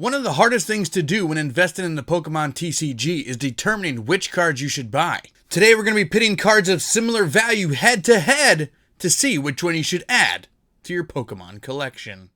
One of the hardest things to do when investing in the Pokemon TCG is determining which cards you should buy. Today we're going to be pitting cards of similar value head to head to see which one you should add to your Pokemon collection.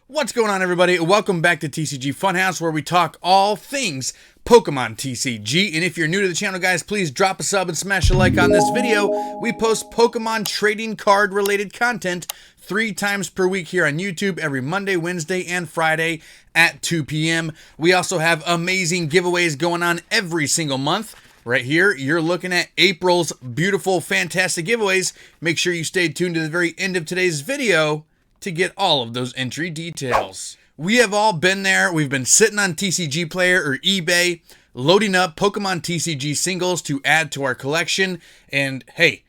What's going on, everybody? Welcome back to TCG Funhouse, where we talk all things Pokemon TCG. And if you're new to the channel, guys, please drop a sub and smash a like on this video. We post Pokemon trading card related content 3 times per week here on YouTube every Monday, Wednesday, and Friday at 2 p.m. We also have amazing giveaways going on every single month. Right here, you're looking at April's beautiful, fantastic giveaways. Make sure you stay tuned to the very end of today's video to get all of those entry details. We have all been there. We've been sitting on TCG Player or eBay, loading up Pokemon TCG singles to add to our collection. And hey,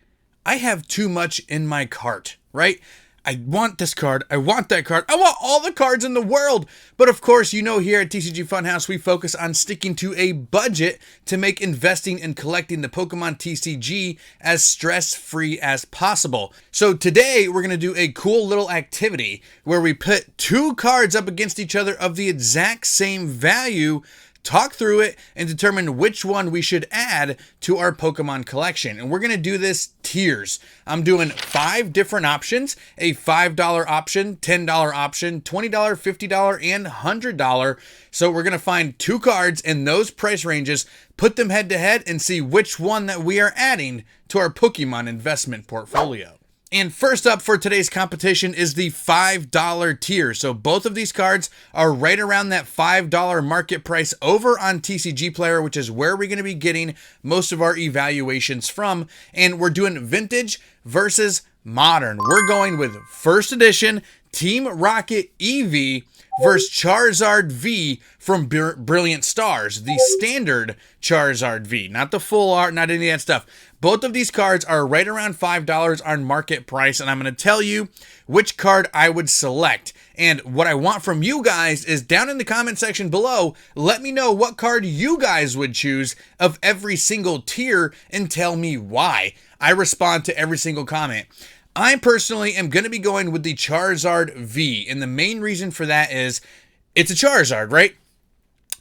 I have too much in my cart, right? I want this card, I want that card, I want all the cards in the world. But of course, you know, here at TCG Funhouse, we focus on sticking to a budget to make investing and collecting the Pokemon TCG as stress-free as possible. So today, we're going to do a cool little activity where we put 2 cards up against each other of the exact same value, talk through it, and determine which one we should add to our Pokemon collection. And we're going to do this tiers. I'm doing 5 different options: a $5 option, $10 option, $20, $50, and $100. So we're going to find 2 cards in those price ranges, put them head to head, and see which one that we are adding to our Pokemon investment portfolio. And first up for today's competition is the $5 tier. So both of these cards are right around that $5 market price over on TCG Player, which is where we're going to be getting most of our evaluations from. And we're doing vintage versus modern. We're going with first edition Team Rocket Eevee versus Charizard V from Brilliant Stars, the standard Charizard V, not the full art, not any of that stuff. Both of these cards are right around $5 on market price, and I'm going to tell you which card I would select. And what I want from you guys is down in the comment section below, let me know what card you guys would choose of every single tier and tell me why. I respond to every single comment. I personally am going to be going with the Charizard V, and the main reason for that is it's a Charizard, right?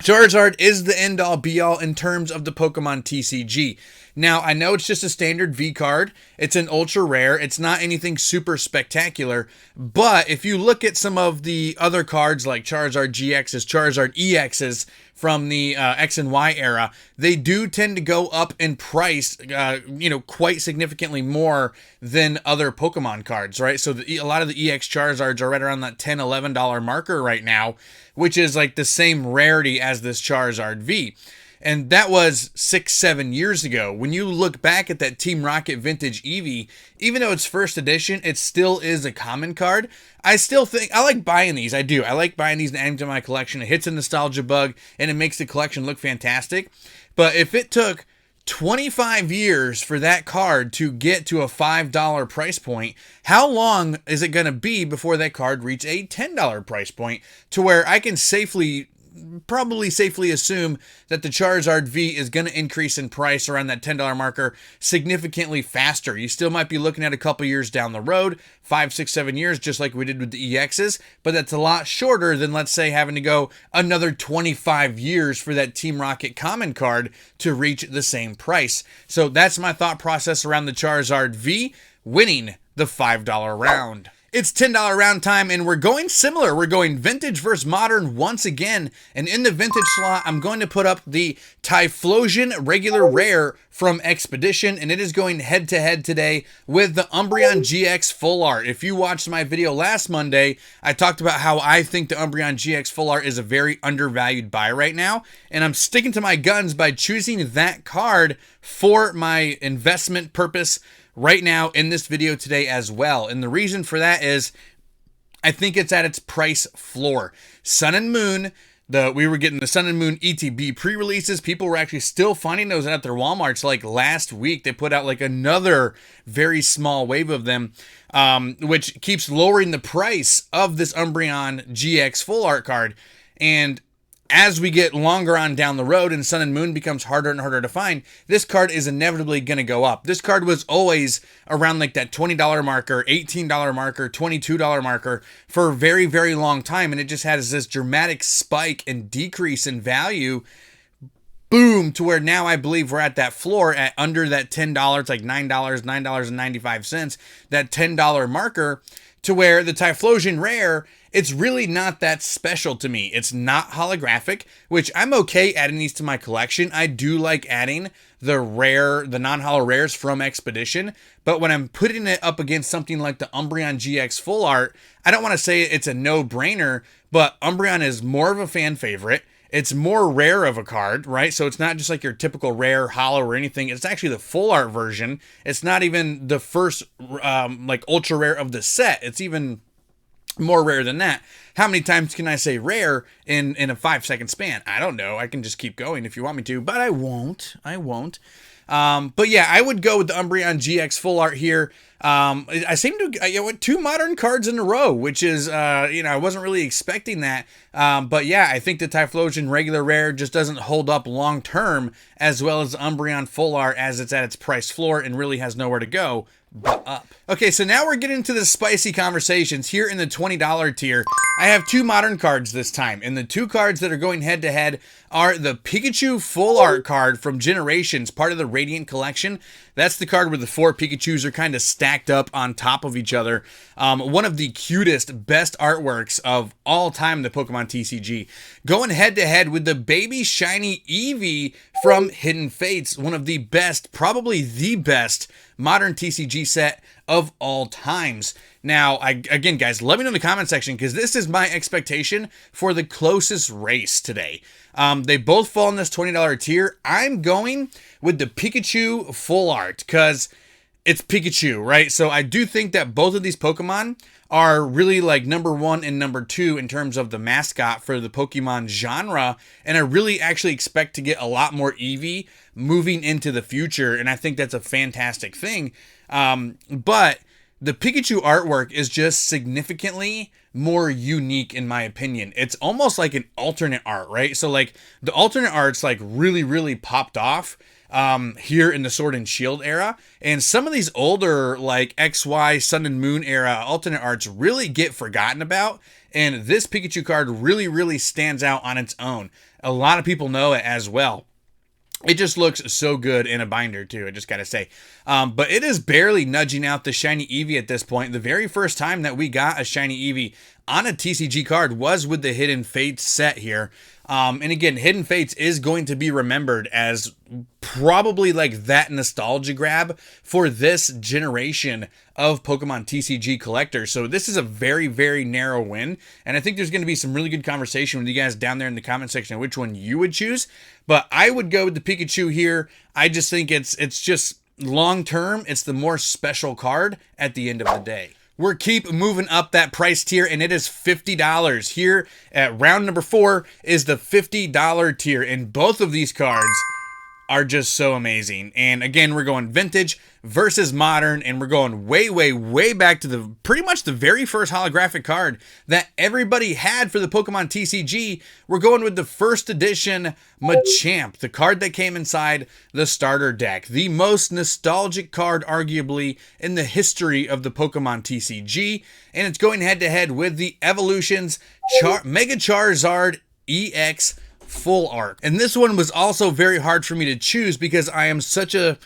Charizard is the end-all be-all in terms of the Pokemon TCG. Now, I know it's just a standard V card. It's an ultra rare. It's not anything super spectacular. But if you look at some of the other cards like Charizard GXs, Charizard EXs from the X and Y era, they do tend to go up in price, quite significantly more than other Pokemon cards, right? So a lot of the EX Charizards are right around that $10, $11 marker right now, which is like the same rarity as this Charizard V. And that was 6-7 years ago. When you look back at that Team Rocket Vintage Eevee, even though it's first edition, it still is a common card. I still think, I like buying these. I do. I like buying these and adding to my collection. It hits a nostalgia bug and it makes the collection look fantastic. But if it took 25 years for that card to get to a $5 price point, how long is it going to be before that card reaches a $10 price point to where I can probably safely assume that the Charizard V is going to increase in price around that $10 marker significantly faster? You still might be looking at a couple years down the road, 5, 6, 7 years, just like we did with the EXs, but that's a lot shorter than, let's say, having to go another 25 years for that Team Rocket common card to reach the same price. So that's my thought process around the Charizard V winning the $5 round. It's $10 round time, and we're going similar. We're going vintage versus modern once again. And in the vintage slot, I'm going to put up the Typhlosion regular rare from Expedition, and it is going head to head today with the Umbreon GX full art. If you watched my video last Monday, I talked about how I think the Umbreon GX full art is a very undervalued buy right now. And I'm sticking to my guns by choosing that card for my investment purpose right now in this video today as well. And the reason for that is I think it's at its price floor. Sun and Moon, we were getting the Sun and Moon ETB pre-releases. People were actually still finding those at their Walmarts. Like last week, they put out like another very small wave of them, which keeps lowering the price of this Umbreon GX full art card. And as we get longer on down the road and Sun and Moon becomes harder and harder to find, this card is inevitably going to go up. This card was always around like that $20 marker, $18 marker, $22 marker for a very, very long time. And it just has this dramatic spike and decrease in value. Boom, to where now I believe we're at that floor at under that $10, like $9, $9.95, that $10 marker, to where the Typhlosion Rare, it's really not that special to me. It's not holographic, which I'm okay adding these to my collection. I do like adding the non-holo rares from Expedition, but when I'm putting it up against something like the Umbreon GX Full Art, I don't want to say it's a no-brainer, but Umbreon is more of a fan favorite. It's more rare of a card, right? So it's not just like your typical rare, holo, or anything. It's actually the full art version. It's not even the first, like, ultra rare of the set. It's even more rare than that. How many times can I say rare in a 5-second span? I don't know. I can just keep going if you want me to, but I won't. But yeah, I would go with the Umbreon GX Full Art here. I seem to went 2 modern cards in a row, which is, I wasn't really expecting that. But yeah, I think the Typhlosion regular rare just doesn't hold up long term as well as Umbreon Full Art, as it's at its price floor and really has nowhere to go but up. Okay, so now we're getting into the spicy conversations here in the $20 tier. I have 2 modern cards this time, and the 2 cards that are going head to head are the Pikachu Full Art card from Generations, part of the Radiant Collection. That's the card where the 4 Pikachus are kind of stacked up on top of each other. One of the cutest, best artworks of all time in the Pokemon TCG. Going head to head with the Baby Shiny Eevee from Hidden Fates, one of the best, probably the best modern TCG set of all times. Now, again, guys, let me know in the comment section, because this is my expectation for the closest race today. They both fall in this $20 tier. I'm going with the Pikachu Full Art, because it's Pikachu, right? So I do think that both of these Pokemon are really like number 1 and number 2 in terms of the mascot for the Pokemon genre. And I really actually expect to get a lot more Eevee moving into the future. And I think that's a fantastic thing. But the Pikachu artwork is just significantly more unique in my opinion. It's almost like an alternate art, right? So like the alternate art's like really, really popped off here in the Sword and Shield era. And some of these older like XY Sun and Moon era alternate arts really get forgotten about. And this Pikachu card really, really stands out on its own. A lot of people know it as well. It just looks so good in a binder too, I just gotta say. But it is barely nudging out the Shiny Eevee at this point. The very first time that we got a Shiny Eevee on a TCG card was with the Hidden Fates set here. And again, Hidden Fates is going to be remembered as probably like that nostalgia grab for this generation of Pokemon TCG collectors. So this is a very, very narrow win. And I think there's going to be some really good conversation with you guys down there in the comment section of which one you would choose. But I would go with the Pikachu here. I just think it's just long term. It's the more special card at the end of the day. We're keep moving up that price tier, and it is $50. Here at round number 4 is the $50 tier, and both of these cards are just so amazing. And again, we're going vintage versus modern, and we're going way, way, way back to the pretty much the very first holographic card that everybody had for the Pokemon TCG. We're going with the first edition Machamp, the card that came inside the starter deck. The most nostalgic card, arguably, in the history of the Pokemon TCG. And it's going head to head with the Evolutions Mega Charizard EX Full Art. And this one was also very hard for me to choose because I am such a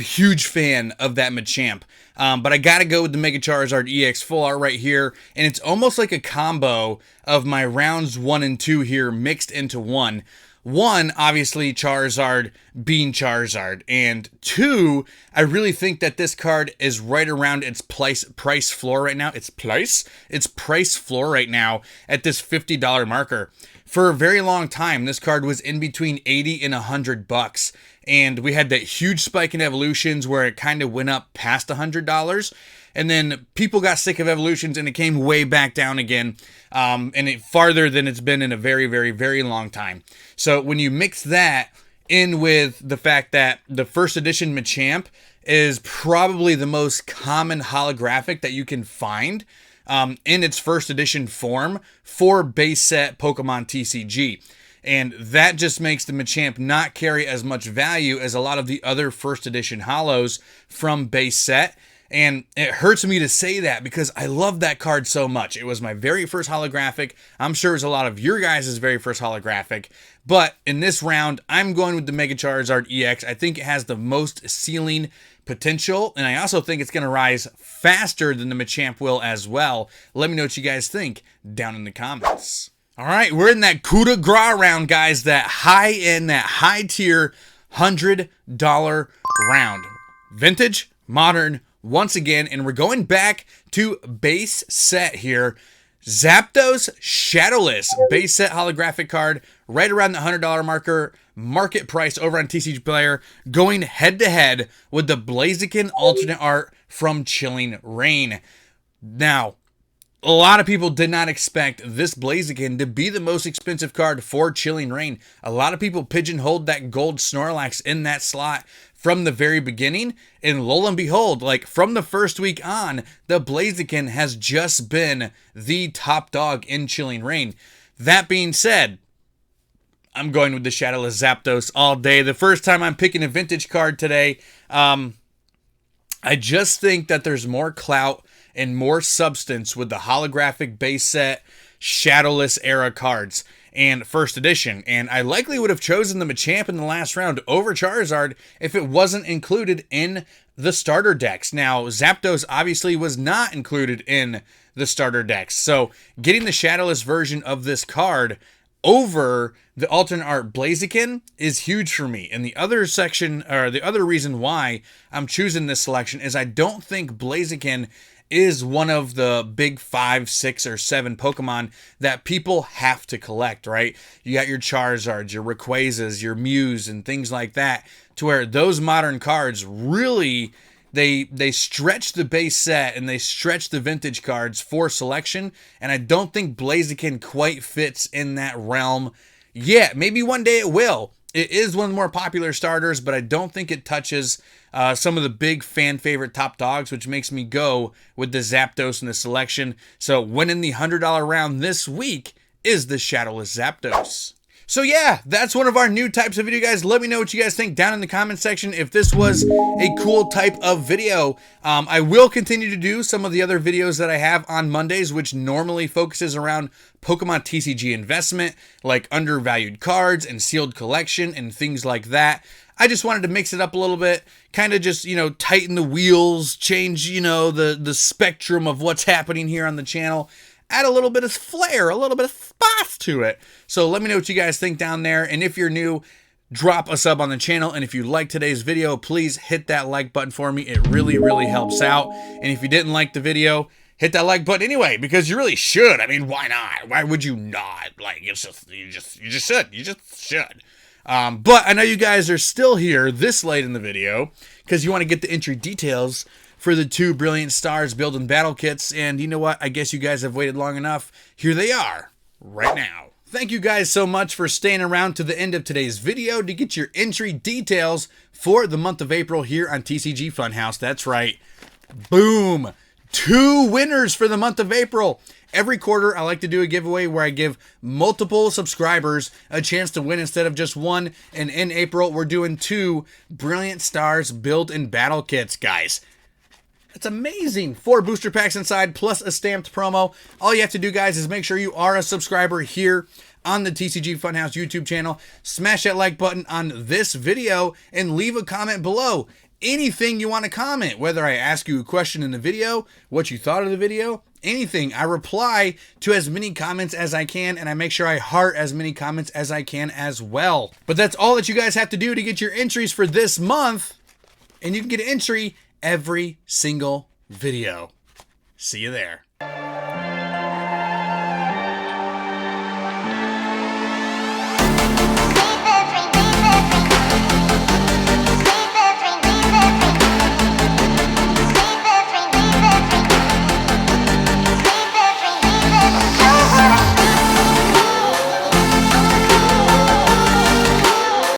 huge fan of that Machamp. But I gotta go with the Mega Charizard EX Full Art right here. And it's almost like a combo of my rounds 1 and 2 here mixed into one. 1, obviously, Charizard being Charizard. And 2, I really think that this card is right around its price floor right now. Its price floor right now at this $50 marker. For a very long time, this card was in between 80 and $100. And we had that huge spike in Evolutions where it kind of went up past $100. And then people got sick of Evolutions and it came way back down again. And it farther than it's been in a very, very, very long time. So when you mix that in with the fact that the first edition Machamp is probably the most common holographic that you can find in its first edition form for base set Pokemon TCG. And that just makes the Machamp not carry as much value as a lot of the other first edition holos from base set. And it hurts me to say that because I love that card so much. It was my very first holographic. I'm sure it was a lot of your guys' very first holographic. But in this round, I'm going with the Mega Charizard EX. I think it has the most ceiling potential, and I also think it's going to rise faster than the Machamp will as well. Let me know what you guys think down in the comments. All right, we're in that coup de grace round, guys. That high-end, that high-tier $100 round. Vintage, modern, once again, and we're going back to base set here. Zapdos Shadowless base set holographic card, right around the $100 marker, market price over on TCG Player, going head to head with the Blaziken alternate art from Chilling Reign. Now, a lot of people did not expect this Blaziken to be the most expensive card for Chilling Reign. A lot of people pigeonholed that gold Snorlax in that slot from the very beginning, and lo and behold, like from the first week on, the Blaziken has just been the top dog in Chilling Reign. That being said, I'm going with the Shadowless Zapdos all day. The first time I'm picking a vintage card today, I just think that there's more clout and more substance with the holographic base set Shadowless era cards and first edition, and I likely would have chosen the Machamp in the last round over Charizard if it wasn't included in the starter decks. Now, Zapdos obviously was not included in the starter decks, so getting the Shadowless version of this card over the alternate art Blaziken is huge for me. And the other section, or the other reason why I'm choosing this selection, is I don't think Blaziken is one of the big 5, 6, or 7 Pokemon that people have to collect, right? You got your Charizards, your Rayquazas, your Mews, and things like that, to where those modern cards really, they stretch the base set and they stretch the vintage cards for selection, and I don't think Blaziken quite fits in that realm yet. Maybe one day it will. It is one of the more popular starters, but I don't think it touches some of the big fan favorite top dogs, which makes me go with the Zapdos in the selection. So winning the $100 round this week is the Shadowless Zapdos. So yeah, that's one of our new types of video, guys. Let me know what you guys think down in the comment section if this was a cool type of video. I will continue to do some of the other videos that I have on Mondays, which normally focuses around Pokemon TCG investment, like undervalued cards and sealed collection and things like that. I just wanted to mix it up a little bit, kind of just, tighten the wheels, change, the spectrum of what's happening here on the channel. Add a little bit of flair, a little bit of spice to it. So let me know what you guys think down there. And if you're new, drop a sub on the channel. And if you like today's video, please hit that like button for me. It really, really helps out. And if you didn't like the video, hit that like button anyway, because you really should. I mean, why not? Why would you not? Like, you just should. You just should. But I know you guys are still here this late in the video because you want to get the entry details for the 2 Brilliant Stars build and battle kits. And you know what? I guess you guys have waited long enough. Here they are right now. Thank you guys so much for staying around to the end of today's video to get your entry details for the month of April here on TCG Funhouse. That's right. Boom. 2 winners for the month of April. Every quarter, I like to do a giveaway where I give multiple subscribers a chance to win instead of just one. And in April, we're doing 2 Brilliant Stars build and battle kits, guys. It's amazing. 4 booster packs inside, plus a stamped promo. All you have to do, guys, is make sure you are a subscriber here on the TCG Funhouse YouTube channel. Smash that like button on this video and leave a comment below. Anything you want to comment, whether I ask you a question in the video, what you thought of the video, anything. I reply to as many comments as I can, and I make sure I heart as many comments as I can as well. But that's all that you guys have to do to get your entries for this month, and you can get an entry every single video. See you there.